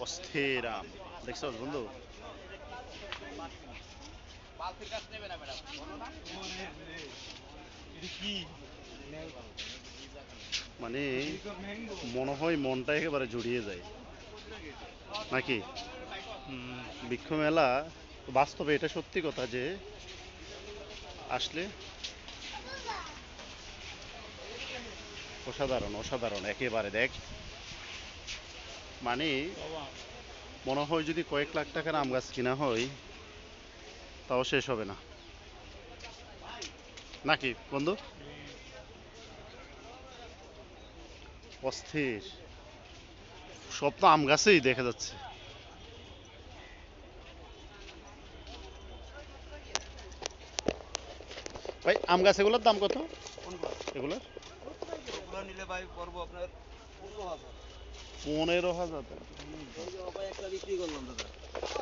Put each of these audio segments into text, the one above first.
অস্থির আম দেখছো বন্ধু? মানে মনে হয় মনটা একেবারে জুড়িয়ে যায় নাকি? বৃক্ষ মেলা বাস্তবে এটা সত্যি কথা যে আসলে অসাধারণ অসাধারণ একেবারে দেখ, মানে মনে হয় যদি কয়েক লাখ টাকার আম গাছ কিনা হয় তাও শেষ হবে না, নাকি বন্ধু? অস্থির, সব তো আম গাছেই দেখা যাচ্ছে। ভাই আম গাছ এগুলোর দাম কত? এগুলোর এগুলো নিলে ভাই পড়বো আপনার 15,000। 15,000 টাকা? এই যে ভাই একটা বিক্রি করলাম দাদা।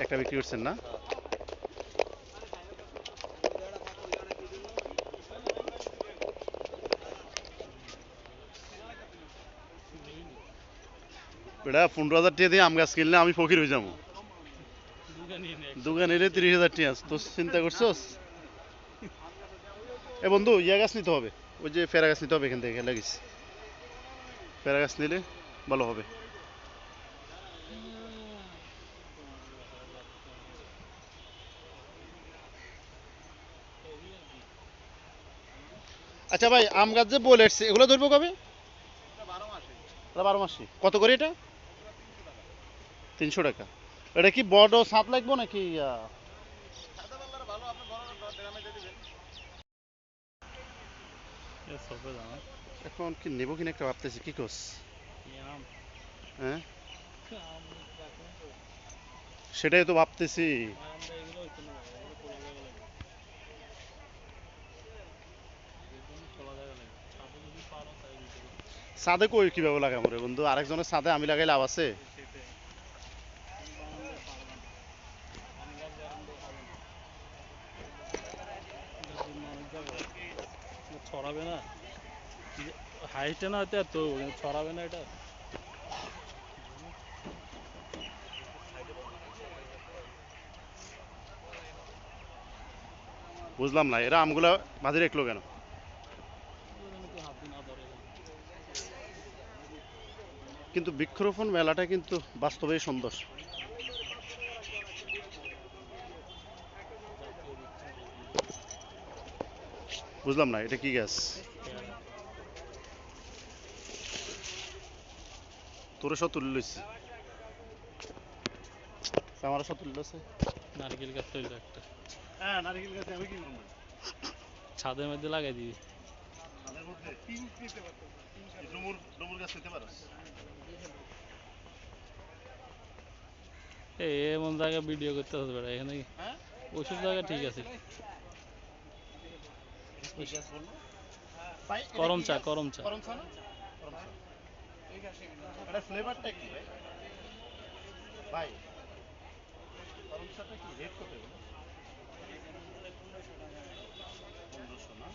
একটা বিক্রি করছেন না? হ্যাঁ। এটা 15,000 টাকা দিয়ে আম গাছ কিনলে আমি ফকির হয়ে যাবো। দোকানে 30,000 টাকা তো চিন্তা করছোস? এ বন্ধু ইয়া গাছ নিতে হবে, ওই যে ফেরা গাছ নিতে হবে এখান থেকে লাগিস। ফেরা গাছ নিলে ভালো হবে। আচ্ছা ভাই আম গাছ যে বলে এসছে এগুলো ধরবো কবে? এটা 12 মাসি কত করে এটা? 300 টাকা। এটা কি বড় সাত লাগবো নাকি এখন কি নেবো কিনা একটা ভাবতেছি, কি কোস? হ্যাঁ সেটাই তো ভাবতেছি। ছাদে কই কিভাবে লাগাবো রে বন্ধু? আরেকজনের ছাদে আমি লাগাই লাভ আছে? ছড়াবে না, হাইটে না হয়তো এত ছড়াবে না এটা। বুঝলাম না এরা আমগুলা বাঁধি রাখলো কেন? হাত না ধরে কিন্তু বৃক্ষরোপণ মেলাটা কিন্তু বাস্তবেই সুন্দর। বুঝলাম না এটা কি গাছ? তোরে সব তুলে লইছি, আমার সব তুলে লইছে। নারকেল গাছ তৈরি একটা হ্যাঁ নারকেল গাছে আমি কি করবো? ছাদের মধ্যে লাগাই দিবি। তাদের মধ্যে ডুমুর ডুমুর গাছ নিতে পারো? এমন জায়গায় ভিডিও করতে হবে বেটা এখানে, হ্যাঁ ওইসব জায়গা ঠিক আছে। কি গাছ বললো? ভাই এটা করম কি চা গাছ? করম চা। করম চা না? করম চা। এটা ফ্লেভারটা কি ভাই? ভাই করম চাটা কি রেট কত এগুলো? 1500 না?